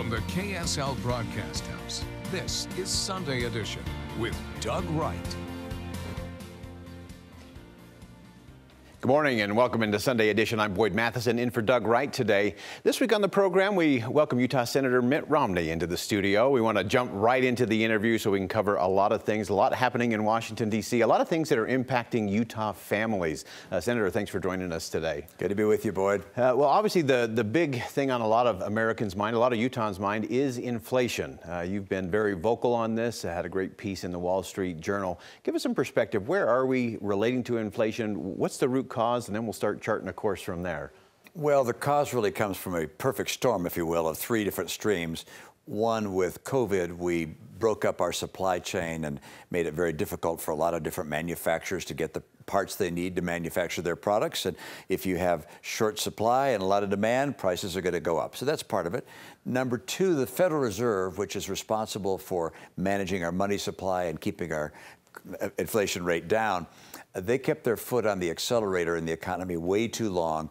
From the KSL Broadcast House, this is Sunday Edition with Doug Wright. Good morning and welcome into Sunday Edition. I'm Boyd Matheson in for Doug Wright today. This week on the program, we welcome Utah Senator Mitt Romney into the studio. We want to jump right into the interview so we can cover a lot of things, a lot happening in Washington, D.C., a lot of things that are impacting Utah families. Senator, thanks for joining us today. Good to be with you, Boyd. Well, obviously, the big thing on a lot of Americans' mind, a lot of Utahns' mind, is inflation. You've been very vocal on this, had a great piece in the Wall Street Journal. Give us some perspective. Where are we relating to inflation? What's the root cause? And then we'll start charting a course from there. Well, the cause really comes from a perfect storm, if you will, of three different streams. One, with COVID, we broke up our supply chain and made it very difficult for a lot of different manufacturers to get the parts they need to manufacture their products. And if you have short supply and a lot of demand, prices are going to go up. So that's part of it. Number two, the Federal Reserve, which is responsible for managing our money supply and keeping our inflation rate down, they kept their foot on the accelerator in the economy way too long.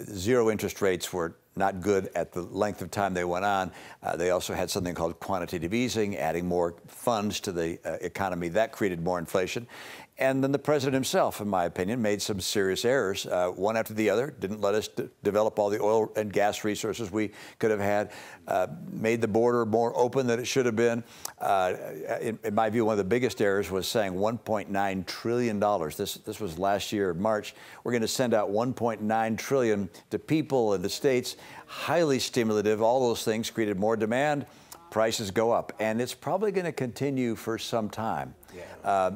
Zero interest rates were not good at the length of time they went on. They also had something called quantitative easing, adding more funds to the economy. That created more inflation. And then the president himself, in my opinion, made some serious errors, one after the other, didn't let us develop all the oil and gas resources we could have had, made the border more open than it should have been. In my view, one of the biggest errors was saying $1.9 trillion. This was last year, March. We're going to send out $1.9 trillion to people and the states. Highly stimulative. All those things created more demand. Prices go up. And it's probably going to continue for some time.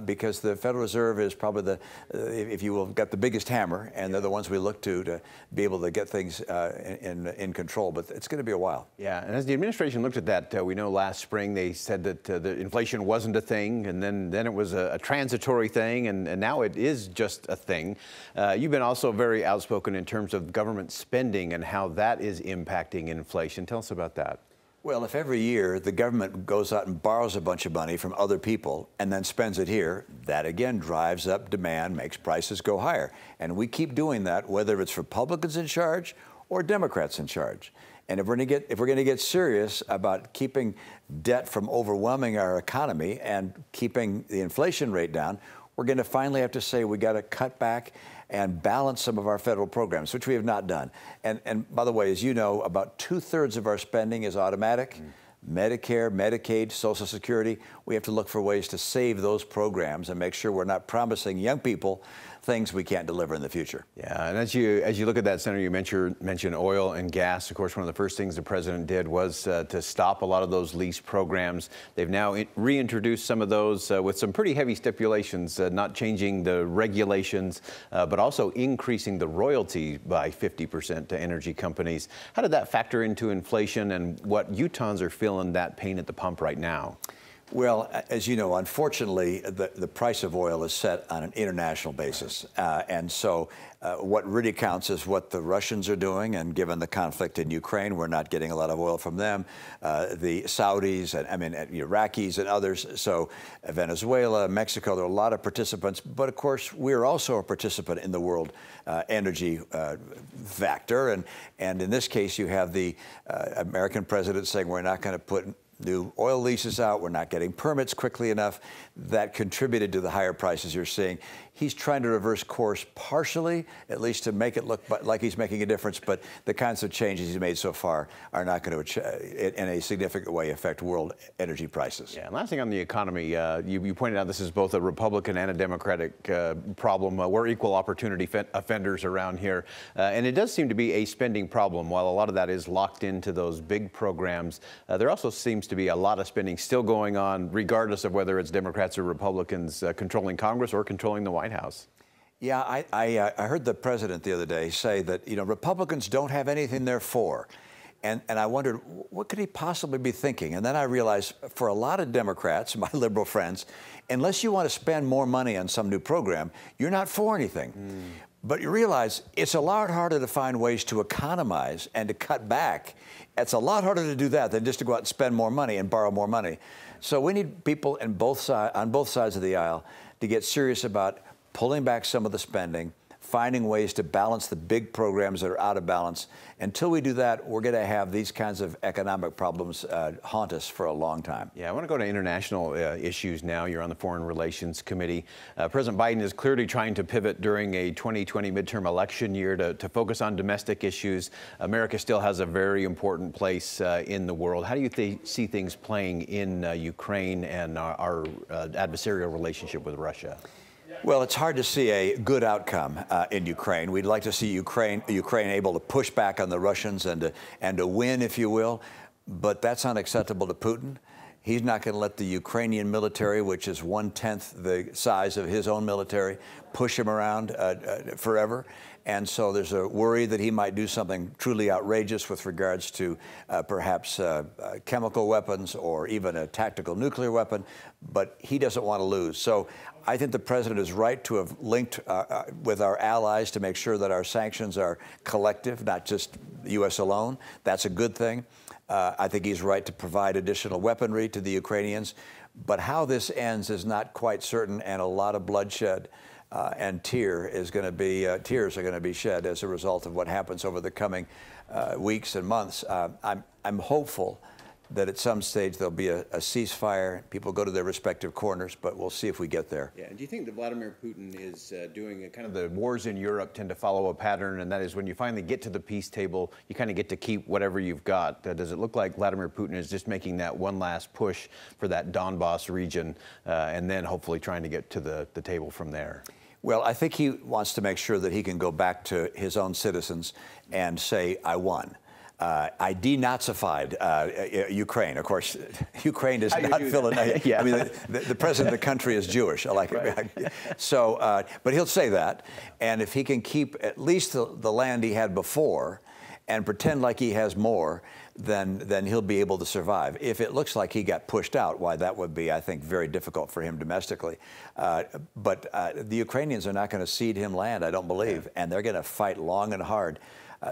Because the Federal Reserve is probably if you will, got the biggest hammer, and they're the ones we look to be able to get things in control. But it's going to be a while. Yeah, and as the administration looked at that, we know last spring they said that the inflation wasn't a thing, and then it was a transitory thing, and now it is just a thing. You've been also very outspoken in terms of government spending and how that is impacting inflation. Tell us about that. Well, if every year the government goes out and borrows a bunch of money from other people and then spends it here, that again drives up demand, makes prices go higher. And we keep doing that, whether it's Republicans in charge or Democrats in charge. And if we're going to get serious about keeping debt from overwhelming our economy and keeping the inflation rate down, we're going to finally have to say we got to cut back and balance some of our federal programs, which we have not done. And by the way, as you know, about 2/3 of our spending is automatic. Medicare, Medicaid, Social Security. We have to look for ways to save those programs and make sure we're not promising young people things we can't deliver in the future. Yeah, and as you look at that, Senator, you mentioned oil and gas. Of course, one of the first things the president did was to stop a lot of those lease programs. They've now reintroduced some of those with some pretty heavy stipulations, not changing the regulations, but also increasing the royalty by 50% to energy companies. How did that factor into inflation and what Utahns are feeling that pain at the pump right now? Well, as you know, unfortunately, the price of oil is set on an international basis. And so what really counts is what the Russians are doing. And given the conflict in Ukraine, we're not getting a lot of oil from them. The Saudis, and Iraqis and others. So Venezuela, Mexico, there are a lot of participants. But of course, we're also a participant in the world energy factor. And in this case, you have the American president saying we're not going to put new oil leases out. We're not getting permits quickly enough. That contributed to the higher prices you're seeing. He's trying to reverse course partially, at least to make it look like he's making a difference. But the kinds of changes he's made so far are not going to, in a significant way, affect world energy prices. Yeah, and last thing on the economy, you pointed out this is both a Republican and a Democratic problem. We're equal opportunity offenders around here. And it does seem to be a spending problem. While a lot of that is locked into those big programs, there also seems to be a lot of spending still going on, regardless of whether it's Democrats or Republicans controlling Congress or controlling the White House. Yeah, I heard the president the other day say that, Republicans don't have anything they're for. And I wondered, what could he possibly be thinking? And then I realized for a lot of Democrats, my liberal friends, unless you want to spend more money on some new program, you're not for anything. But you realize it's a lot harder to find ways to economize and to cut back. It's a lot harder to do that than just to go out and spend more money and borrow more money. So we need people on both sides of the aisle to get serious about pulling back some of the spending, finding ways to balance the big programs that are out of balance. Until we do that, we're going to have these kinds of economic problems haunt us for a long time. Yeah, I want to go to international issues now. You're on the Foreign Relations Committee. President Biden is clearly trying to pivot during a 2020 midterm election year to focus on domestic issues. America still has a very important place in the world. How do you see things playing in Ukraine and our adversarial relationship with Russia? Well, it's hard to see a good outcome in Ukraine. We'd like to see Ukraine able to push back on the Russians and to win, if you will, but that's unacceptable to Putin. He's not going to let the Ukrainian military, which is 1/10 the size of his own military, push him around forever. And so there's a worry that he might do something truly outrageous with regards to perhaps chemical weapons or even a tactical nuclear weapon, but he doesn't want to lose. So I think the president is right to have linked with our allies to make sure that our sanctions are collective, not just the U.S. alone. That's a good thing. I think he's right to provide additional weaponry to the Ukrainians. But how this ends is not quite certain, and a lot of bloodshed and tears are going to be shed as a result of what happens over the coming weeks and months. I'm hopeful that at some stage there'll be a ceasefire, people go to their respective corners, but we'll see if we get there. Yeah, and do you think that Vladimir Putin is doing kind of the wars in Europe tend to follow a pattern, and that is when you finally get to the peace table, you kind of get to keep whatever you've got? Does it look like Vladimir Putin is just making that one last push for that Donbass region and then hopefully trying to get to the table from there? Well, I think he wants to make sure that he can go back to his own citizens and say, I won. I denazified Ukraine. Of course, Ukraine does not fill a... Yeah. I mean, the president of the country is Jewish. So, but he'll say that. And if he can keep at least the land he had before and pretend like he has more, then he'll be able to survive. If it looks like he got pushed out, why, that would be, I think, very difficult for him domestically. But the Ukrainians are not going to cede him land, I don't believe, and they're going to fight long and hard.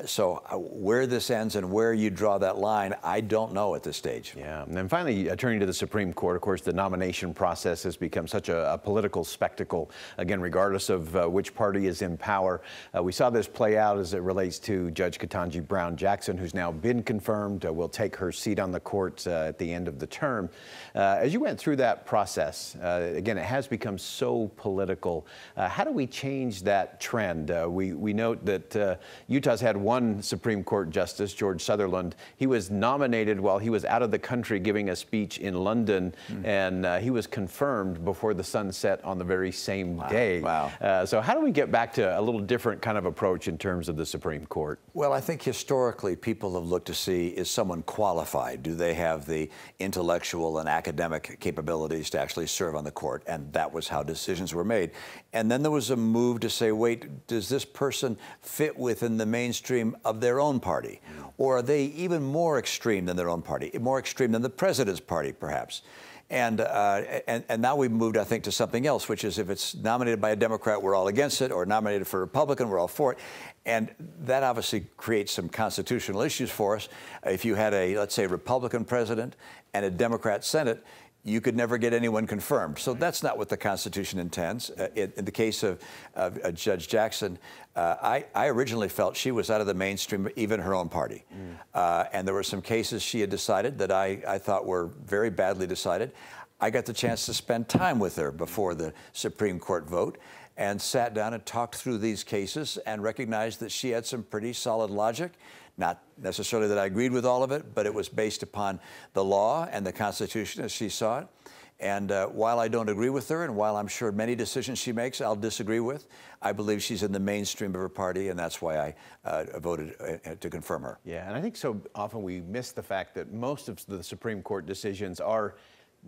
So where this ends and where you draw that line, I don't know at this stage. Yeah, and then finally, turning to the Supreme Court, of course, the nomination process has become such a political spectacle, again, regardless of which party is in power. We saw this play out as it relates to Judge Ketanji Brown Jackson, who's now been confirmed, will take her seat on the court at the end of the term. As you went through that process, again, it has become so political. How do we change that trend? We note that Utah's had one Supreme Court Justice, George Sutherland. He was nominated while he was out of the country giving a speech in London, and he was confirmed before the sun set on the very same day. Wow. So how do we get back to a little different kind of approach in terms of the Supreme Court? Well, I think historically people have looked to see, is someone qualified? Do they have the intellectual and academic capabilities to actually serve on the court? And that was how decisions were made. And then there was a move to say, wait, does this person fit within the mainstream of their own party? Or are they even more extreme than their own party, more extreme than the president's party, perhaps? And now we've moved, I think, to something else, which is if it's nominated by a Democrat, we're all against it, or nominated for a Republican, we're all for it. And that obviously creates some constitutional issues for us. If you had a, let's say, Republican president and a Democrat Senate, you could never get anyone confirmed. So that's not what the Constitution intends. In the case of Judge Jackson, I originally felt she was out of the mainstream, even her own party. And there were some cases she had decided that I thought were very badly decided. I got the chance to spend time with her before the Supreme Court vote and sat down and talked through these cases and recognized that she had some pretty solid logic. Not necessarily that I agreed with all of it, but it was based upon the law and the Constitution as she saw it. And while I don't agree with her, and while I'm sure many decisions she makes I'll disagree with, I believe she's in the mainstream of her party, and that's why I voted to confirm her. Yeah, and I think so often we miss the fact that most of the Supreme Court decisions are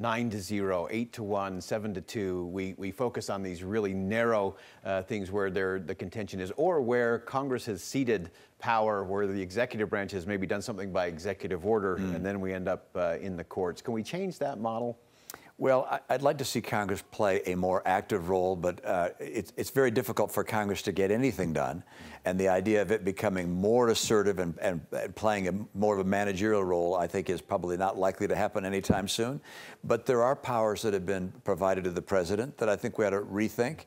9-0, 8-1, 7-2. We focus on these really narrow things where the contention is, or where Congress has ceded power, where the executive branch has maybe done something by executive order, and then we end up in the courts. Can we change that model? Well, I'd like to see Congress play a more active role, but it's very difficult for Congress to get anything done. And the idea of it becoming more assertive and playing more of a managerial role, I think, is probably not likely to happen anytime soon. But there are powers that have been provided to the president that I think we ought to rethink.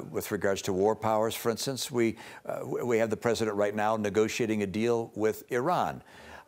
With regards to war powers, for instance, we have the president right now negotiating a deal with Iran.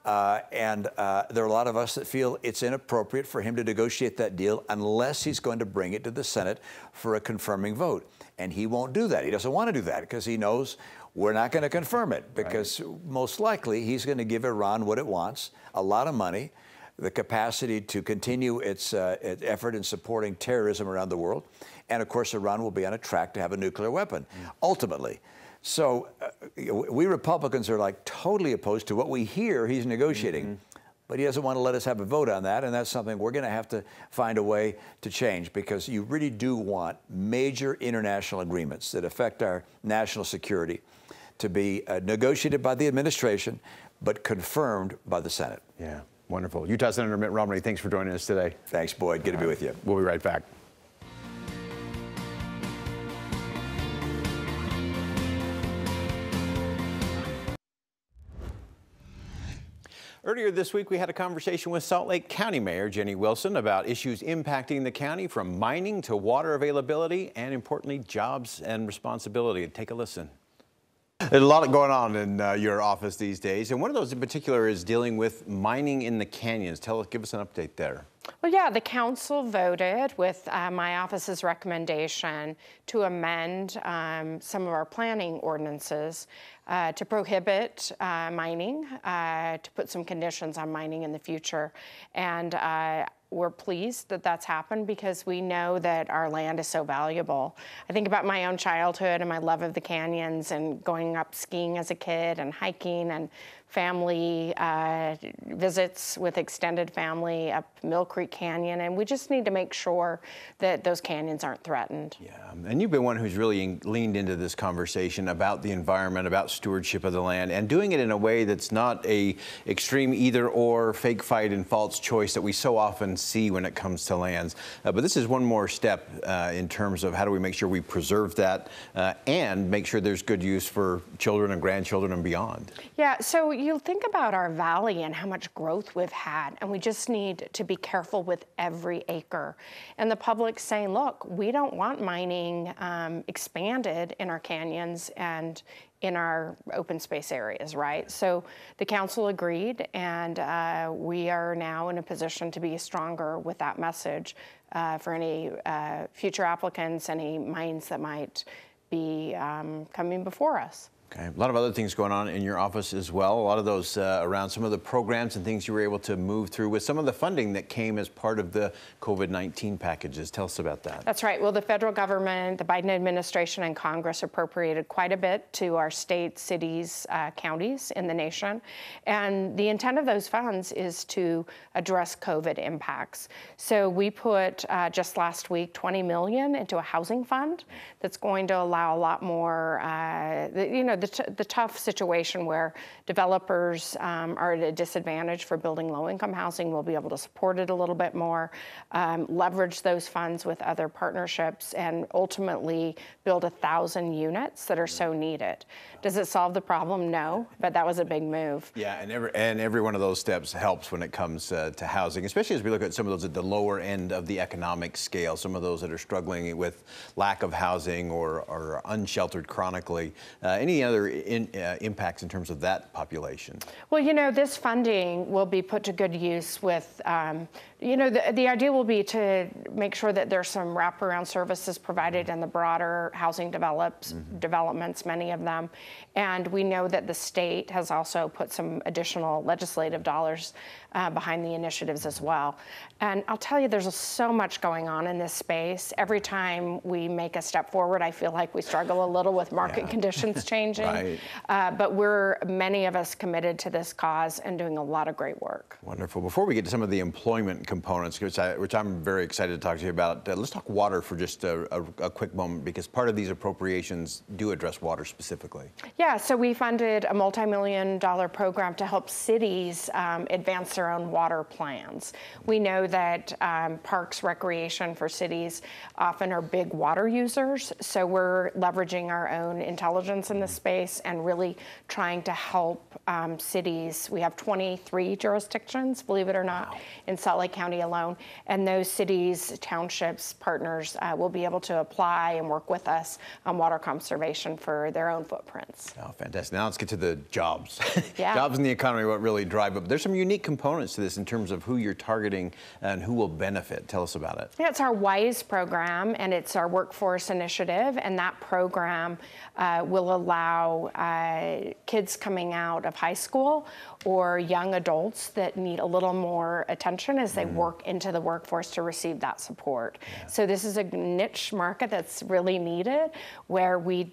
And there are a lot of us that feel it's inappropriate for him to negotiate that deal unless he's going to bring it to the Senate for a confirming vote. And he won't do that. He doesn't want to do that because he knows we're not going to confirm it, because most likely he's going to give Iran what it wants, a lot of money, the capacity to continue its effort in supporting terrorism around the world. And of course, Iran will be on a track to have a nuclear weapon, ultimately. So we Republicans are like totally opposed to what we hear he's negotiating, but he doesn't want to let us have a vote on that, and that's something we're going to have to find a way to change, because you really do want major international agreements that affect our national security to be negotiated by the administration, but confirmed by the Senate. Yeah, wonderful. Utah Senator Mitt Romney, thanks for joining us today. Thanks, Boyd. Good to be with you. We'll be right back. Earlier this week, we had a conversation with Salt Lake County Mayor Jenny Wilson about issues impacting the county, from mining to water availability and, importantly, jobs and responsibility. Take a listen. There's a lot going on in your office these days, and one of those in particular is dealing with mining in the canyons. Give us an update there. Well, yeah, the council voted with my office's recommendation to amend some of our planning ordinances to prohibit mining, to put some conditions on mining in the future. And we're pleased that that's happened, because we know that our land is so valuable. I think about my own childhood and my love of the canyons, and going up skiing as a kid, and hiking, and family visits with extended family up Mill Creek Canyon, and we just need to make sure that those canyons aren't threatened. Yeah, and you've been one who's really leaned into this conversation about the environment, about stewardship of the land, and doing it in a way that's not a extreme either-or, fake fight and false choice that we so often see when it comes to lands. But this is one more step in terms of how do we make sure we preserve that and make sure there's good use for children and grandchildren and beyond. Yeah, so you think about our valley and how much growth we've had, and we just need to be careful with every acre. And the public's saying, look, we don't want mining expanded in our canyons and in our open space areas, right? So the council agreed, and we are now in a position to be stronger with that message for any future applicants, any mines that might be coming before us. Okay. A lot of other things going on in your office as well. A lot of those around some of the programs and things you were able to move through with some of the funding that came as part of the COVID-19 packages. Tell us about that. That's right. Well, the federal government, the Biden administration, and Congress appropriated quite a bit to our states, cities, counties in the nation. And the intent of those funds is to address COVID impacts. So we put just last week $20 million into a housing fund that's going to allow a lot more, the tough situation where developers are at a disadvantage for building low-income housing. We'll be able to support it a little bit more, leverage those funds with other partnerships, and ultimately build 1,000 units that are so needed. Does it solve the problem? No, but that was a big move. Yeah, and every one of those steps helps when it comes to housing, especially as we look at some of those at the lower end of the economic scale, some of those that are struggling with lack of housing or unsheltered chronically. Any other impacts in terms of that population? Well, this funding will be put to good use with, the idea will be to make sure that there's some wraparound services provided in the broader housing developments, many of them. And we know that the state has also put some additional legislative dollars behind the initiatives as well. And I'll tell you, there's so much going on in this space. Every time we make a step forward, I feel like we struggle a little with market conditions changing. changing. Right. But many of us committed to this cause and doing a lot of great work. Wonderful. Before we get to some of the employment components, which I'm very excited to talk to you about, let's talk water for just a quick moment, because part of these appropriations do address water specifically. Yeah, so we funded a multi-million-dollar program to help cities advance their own water plans. We know that parks, recreation for cities often are big water users, so we're leveraging our own intelligence in this space and really trying to help cities. We have 23 jurisdictions, believe it or not, in Salt Lake County alone, and those cities, townships, partners will be able to apply and work with us on water conservation for their own footprints. Oh, fantastic. Now let's get to the jobs. Yeah. Jobs in the economy are what really drive up. There's some unique components to this in terms of who you're targeting and who will benefit. Tell us about it. Yeah, it's our WISE program, and it's our workforce initiative, and that program will allow kids coming out of high school or young adults that need a little more attention as they work into the workforce to receive that support. Yeah. So this is a niche market that's really needed, where we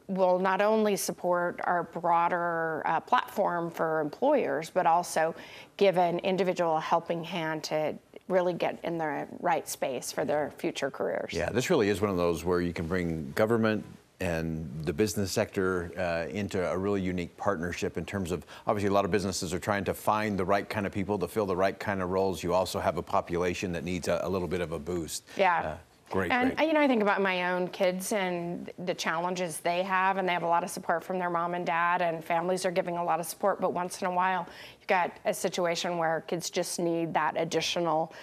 will not only support our broader platform for employers, but also give an individual a helping hand to really get in the right space for their future careers. Yeah, this really is one of those where you can bring government and the business sector into a really unique partnership in terms of, obviously a lot of businesses are trying to find the right kind of people to fill the right kind of roles. You also have a population that needs a little bit of a boost. Yeah. Great. You know, I think about my own kids and the challenges they have, and they have a lot of support from their mom and dad, and families are giving a lot of support, but once in a while you've got a situation where kids just need that additional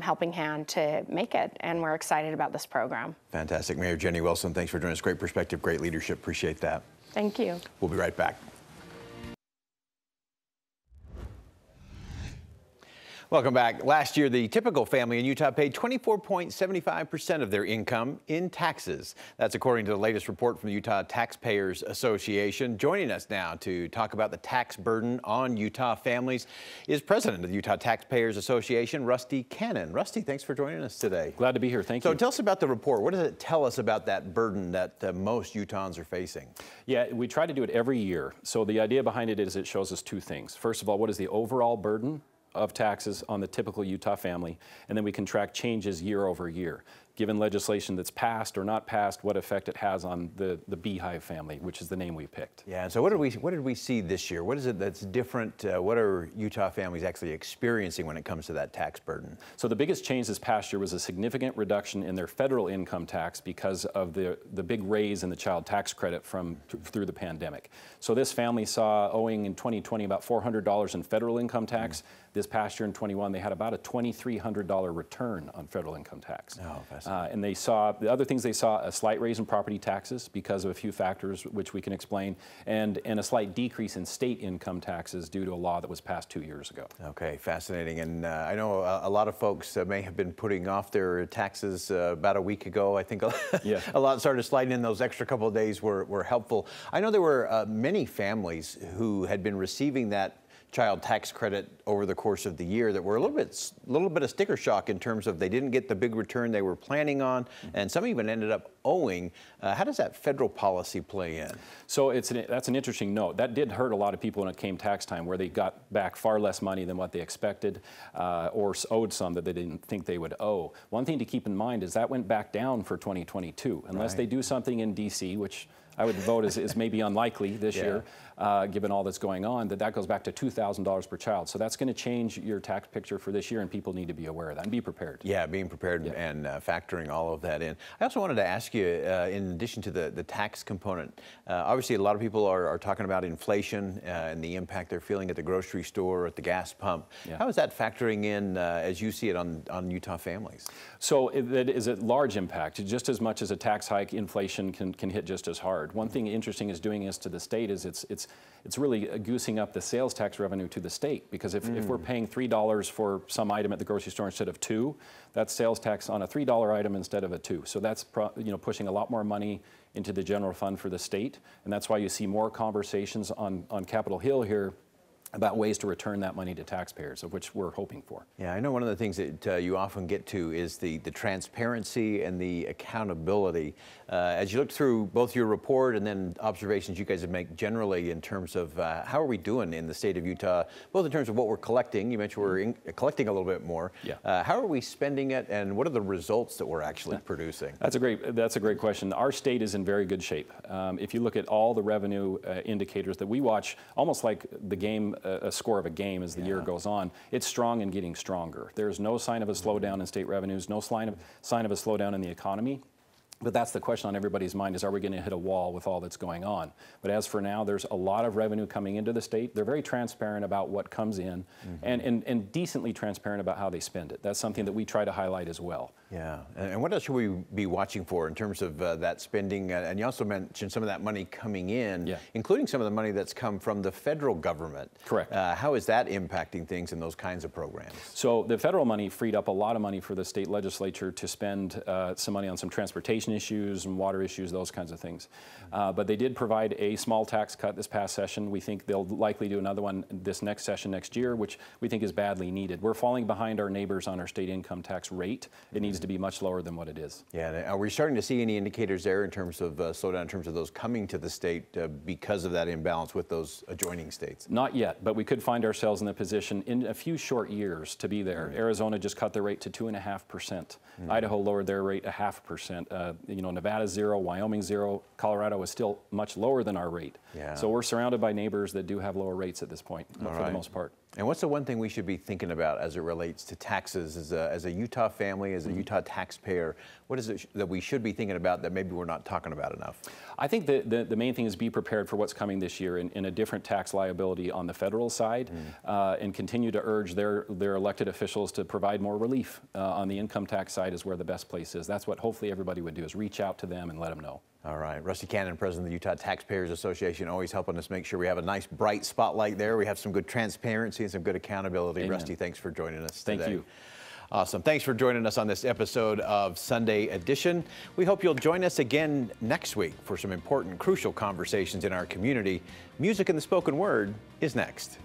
helping hand to make it, and we're excited about this program. Fantastic. Mayor Jenny Wilson, thanks for joining us. Great perspective, great leadership. Appreciate that. Thank you. We'll be right back. Welcome back. Last year, the typical family in Utah paid 24.75% of their income in taxes. That's according to the latest report from the Utah Taxpayers Association. Joining us now to talk about the tax burden on Utah families is President of the Utah Taxpayers Association, Rusty Cannon. Rusty, thanks for joining us today. Glad to be here. Thank you. So tell us about the report. What does it tell us about that burden that most Utahns are facing? Yeah, we try to do it every year. So the idea behind it is it shows us two things. First of all, what is the overall burden of taxes on the typical Utah family, and then we can track changes year over year. Given legislation that's passed or not passed, what effect it has on the Beehive family, which is the name we picked. Yeah, and so what did we see this year? What is it that's different? What are Utah families actually experiencing when it comes to that tax burden? So the biggest change this past year was a significant reduction in their federal income tax because of the big raise in the child tax credit through the pandemic. So this family saw, owing in 2020 about $400 in federal income tax. This past year in 21, they had about a $2,300 return on federal income tax. Oh, fascinating. And they saw, the other things they saw, a slight raise in property taxes because of a few factors which we can explain, and a slight decrease in state income taxes due to a law that was passed 2 years ago. Okay, fascinating. And I know a lot of folks may have been putting off their taxes about a week ago. I think a lot started sliding in. Those extra couple of days were helpful. I know there were many families who had been receiving that child tax credit over the course of the year that were a little bit of sticker shock in terms of they didn't get the big return they were planning on, and some even ended up owing. How does that federal policy play in? So that's an interesting note. That did hurt a lot of people when it came tax time, where they got back far less money than what they expected, or owed some that they didn't think they would owe. One thing to keep in mind is that went back down for 2022, unless they do something in DC, which I would vote is maybe unlikely this year, given all that's going on, that goes back to $2,000 per child. So that's going to change your tax picture for this year, and people need to be aware of that and be prepared. Yeah, being prepared and factoring all of that in. I also wanted to ask you, in addition to the tax component, obviously a lot of people are talking about inflation and the impact they're feeling at the grocery store or at the gas pump. Yeah. How is that factoring in as you see it on Utah families? So it is a large impact. Just as much as a tax hike, inflation can hit just as hard. One thing interesting is doing this to the state is it's really goosing up the sales tax revenue to the state, because if we're paying $3 for some item at the grocery store instead of $2, that's sales tax on a $3 item instead of a $2. So that's pushing a lot more money into the general fund for the state, and that's why you see more conversations on Capitol Hill here about ways to return that money to taxpayers, of which we're hoping for. Yeah, I know one of the things that you often get to is the transparency and the accountability. As you look through both your report and then observations you guys have made generally in terms of how are we doing in the state of Utah, both in terms of what we're collecting, you mentioned we're collecting a little bit more. Yeah. How are we spending it, and what are the results that we're actually producing? That's a great question. Our state is in very good shape. If you look at all the revenue indicators that we watch, almost like the game, a score of a game as the year goes on, it's strong and getting stronger. There's no sign of a slowdown in state revenues, no sign of a slowdown in the economy. But that's the question on everybody's mind is, are we going to hit a wall with all that's going on? But as for now, there's a lot of revenue coming into the state. They're very transparent about what comes in and decently transparent about how they spend it. That's something that we try to highlight as well. Yeah, and what else should we be watching for in terms of that spending? And you also mentioned some of that money coming in, including some of the money that's come from the federal government. Correct. How is that impacting things in those kinds of programs? So the federal money freed up a lot of money for the state legislature to spend some money on some transportation issues and water issues, those kinds of things. But they did provide a small tax cut this past session. We think they'll likely do another one this next session next year, which we think is badly needed. We're falling behind our neighbors on our state income tax rate. It needs to be much lower than what it is. Yeah, are we starting to see any indicators there in terms of slowdown, in terms of those coming to the state because of that imbalance with those adjoining states? Not yet, but we could find ourselves in the position in a few short years to be there. Arizona just cut their rate to 2.5%. Idaho lowered their rate 0.5%. You know, Nevada 0, Wyoming 0, Colorado is still much lower than our rate. Yeah. So we're surrounded by neighbors that do have lower rates at this point, for the most part. And what's the one thing we should be thinking about as it relates to taxes as a Utah family, as a Utah taxpayer? What is it that we should be thinking about that maybe we're not talking about enough? I think the main thing is be prepared for what's coming this year in a different tax liability on the federal side, and continue to urge their elected officials to provide more relief on the income tax side is where the best place is. That's what hopefully everybody would do, is reach out to them and let them know. All right. Rusty Cannon, President of the Utah Taxpayers Association, always helping us make sure we have a nice bright spotlight there. We have some good transparency and some good accountability. Amen. Rusty, thanks for joining us today. Thank you. Awesome. Thanks for joining us on this episode of Sunday Edition. We hope you'll join us again next week for some important, crucial conversations in our community. Music and the spoken word is next.